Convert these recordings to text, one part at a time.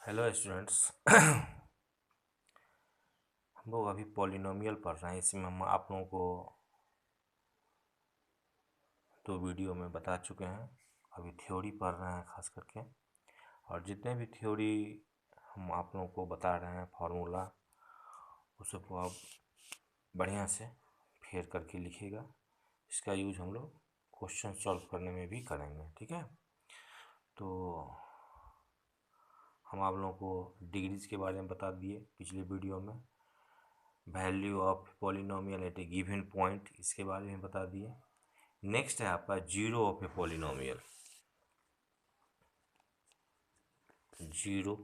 Hello students. हम लोग अभी पॉलिनोमियल पढ़ रहे हैं। इसमें हम आप लोगों को दो वीडियो में बता चुके हैं। अभी थ्योरी पढ़ रहे हैं खास करके, और जितने भी थ्योरी हम आप लोगों को बता रहे हैं फार्मूला, उस सबको आप बढ़िया से फेर करके लिखिएगा। इसका यूज हम लोग क्वेश्चन सॉल्व करने में भी करेंगे, ठीक है। तो हम आप लोगों को डिग्रीज के बारे में बता दिए पिछले वीडियो में। Value of polynomial at a given point, इसके बारे में बता दिए। नेक्स्ट है आपका zero of a polynomial. Zero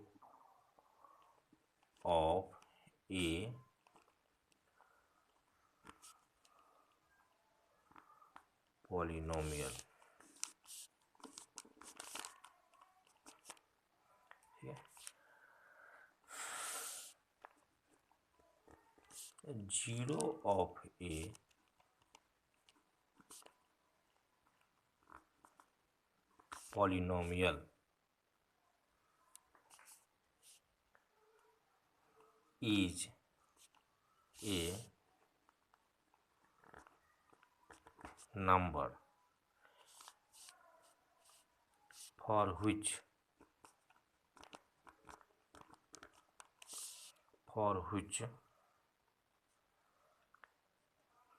of a polynomial, ठीक है। Zero of a polynomial is a number for which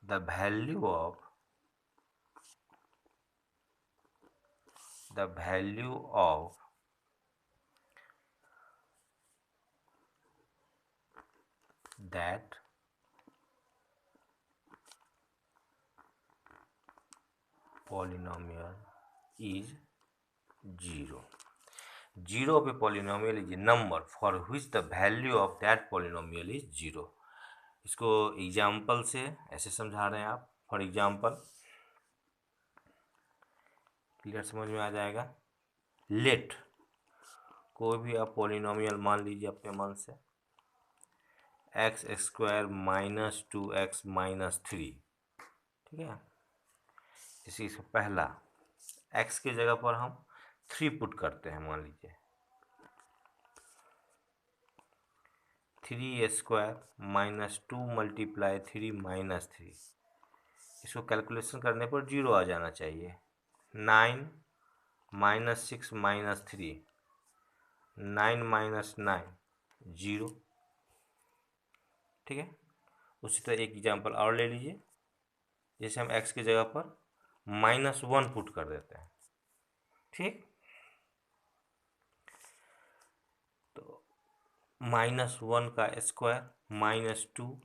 the value of that polynomial is zero. Zero of a polynomial is a number for which the value of that polynomial is zero. इसको example से ऐसे समझा रहे हैं आप। For example, clear समझ में आ जाएगा। लेट कोई भी आप पॉलिनोमियल मान लीजिए अपने मन से, x square minus 2x minus 3, ठीक है। इसी से पहला x की जगह पर हम 3 पुट करते हैं। मान लीजिए 3 स्क्वायर माइनस 2 मल्टीप्लाई 3 माइनस 3, इसको कैलकुलेशन करने पर जीरो आ जाना चाहिए। 9 माइनस 6 माइनस 3, 9 माइनस 9 जीरो, ठीक है। उसी तरह एक एग्जाम्पल और ले लीजिए। जैसे हम x की जगह पर -1 पुट कर देते हैं, ठीक। तो -1 का स्क्वायर -2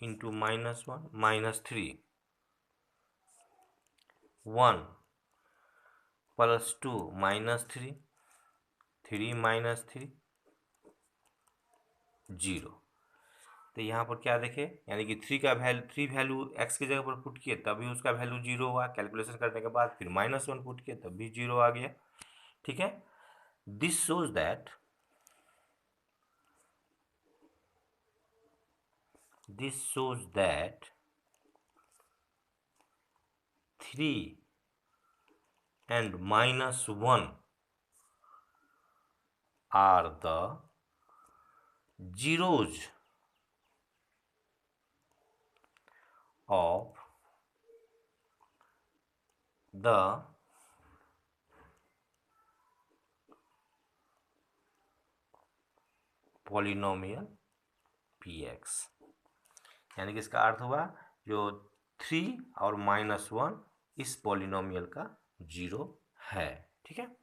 इंटू -1 -3, 1 प्लस 2 -3, 3 -3 जीरो। तो यहाँ पर क्या देखें, यानी कि 3 वैल्यू x की जगह पर पुट किए तभी उसका वैल्यू जीरो हुआ। कैलकुलेशन करने के बाद फिर -1 पुट किए तब भी जीरो आ गया, ठीक है। This shows that three and -1 are the zeros of the polynomial px। यानी कि इसका अर्थ हुआ जो 3 और -1 इस पॉलिनोमियल का जीरो है, ठीक है।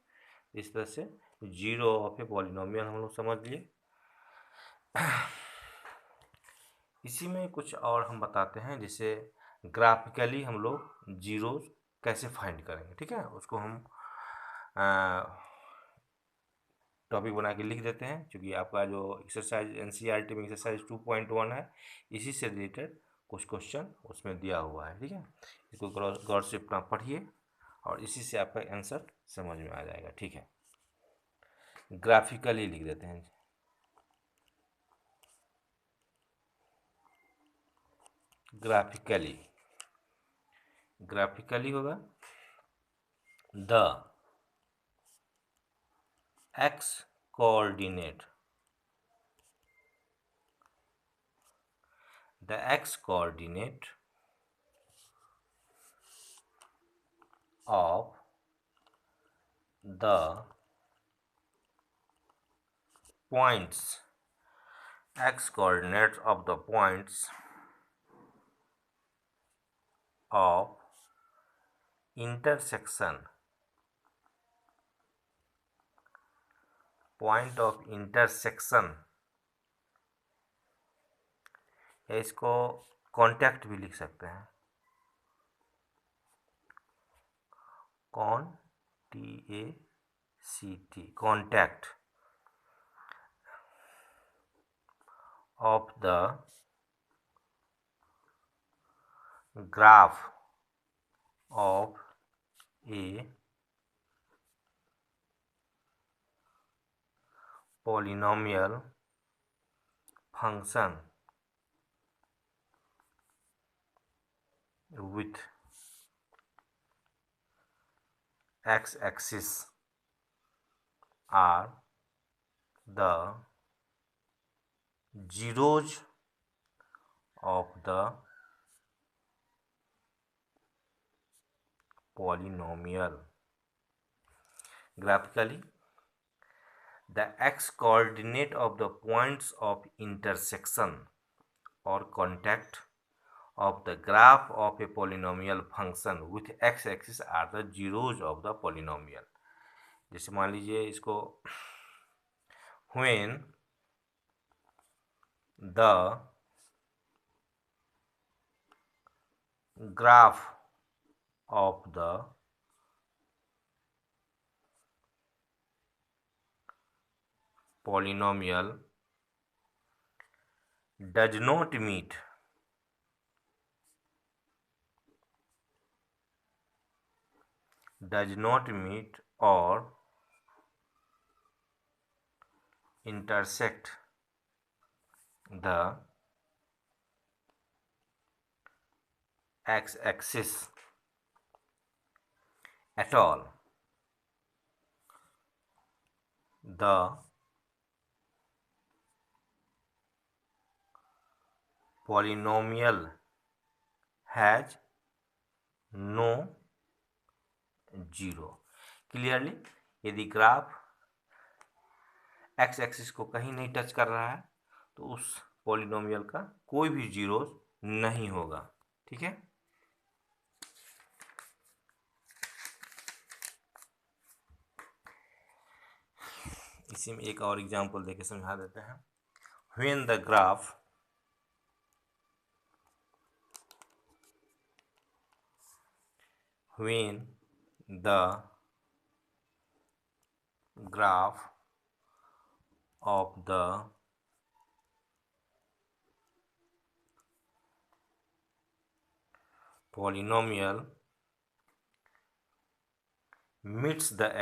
इस तरह से जीरो ऑफ ए पॉलिनोमियल हम लोग समझ लिए। इसी में कुछ और हम बताते हैं, जैसे ग्राफिकली हम लोग जीरोस कैसे फाइंड करेंगे, ठीक है। उसको हम टॉपिक बना के लिख देते हैं, क्योंकि आपका जो एक्सरसाइज एनसीईआरटी में एक्सरसाइज 2.1 है, इसी से रिलेटेड कुछ क्वेश्चन उसमें दिया हुआ है, ठीक है। इसको गौर से अपना पढ़िए और इसी से आपका आंसर समझ में आ जाएगा, ठीक है। ग्राफिकली लिख देते हैं। ग्राफिकली होगा the x coordinate. The x coordinate of the points, x coordinates of the points of intersection, point of intersection, या इसको कॉन्टैक्ट भी लिख सकते हैं, CONTACT, contact of the graph of a polynomial function with x-axis are the zeros of the polynomial. Graphically, the x coordinate of the points of intersection or contact of the graph of a polynomial function with x-axis are the zeros of the polynomial. जैसे मान लीजिए इसको when the graph of the polynomial does not meet or intersect the x-axis at all, the polynomial has no zero. Clearly, यदि graph x axis को कहीं नहीं touch कर रहा है तो उस पॉलिनोमियल का कोई भी जीरो नहीं होगा. ठीक है. इसी में एक और एग्जांपल देके समझा देते हैं. When the graph of the polynomial meets the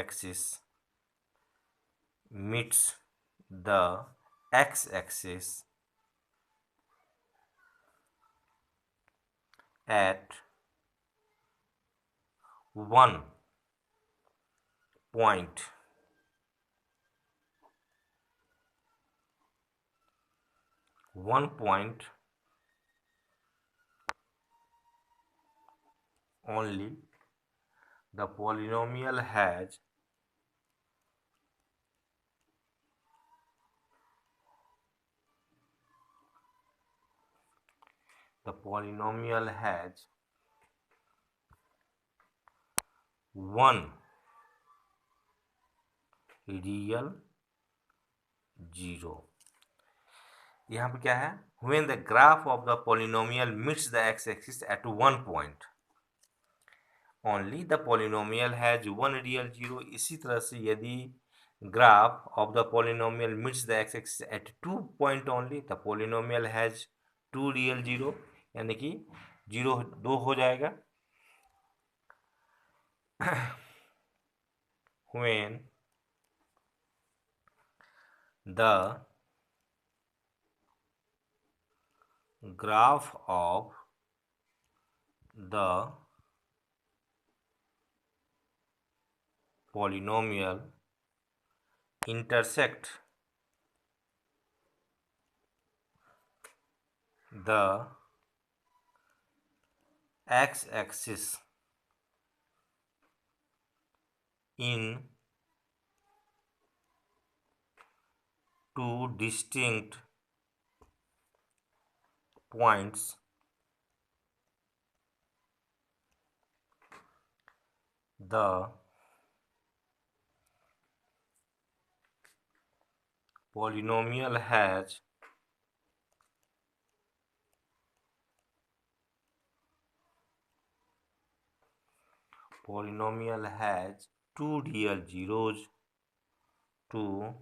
x-axis at one point only, the polynomial has one real zero. यहाँ पे क्या है? When the graph of the polynomial meets the x-axis at one point only, the polynomial has one real zero. इसी तरह से यदि graph of the polynomial meets the x-axis at 2 point only, the polynomial has two real zero, यानी कि 0 2 हो जाएगा. When the graph of the polynomial intersect the x-axis in two distinct points, the polynomial has two real zeros, two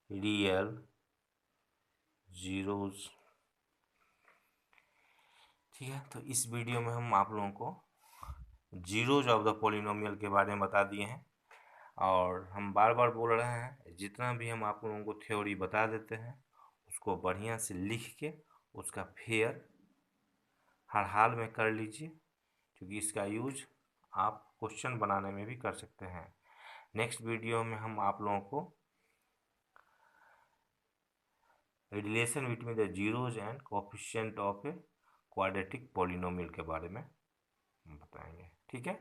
real zeros। ठीक है, तो इस video में हम आप लोगों को जीरोज ऑफ द पॉलिनोमियल के बारे में बता दिए हैं। और हम बार बार बोल रहे हैं, जितना भी हम आप लोगों को थ्योरी बता देते हैं उसको बढ़िया से लिख के उसका फेयर हर हाल में कर लीजिए, क्योंकि इसका यूज आप क्वेश्चन बनाने में भी कर सकते हैं। नेक्स्ट वीडियो में हम आप लोगों को relation between the zeros and coefficient of a quadratic polynomial के बारे में बताएंगे। ठीक है।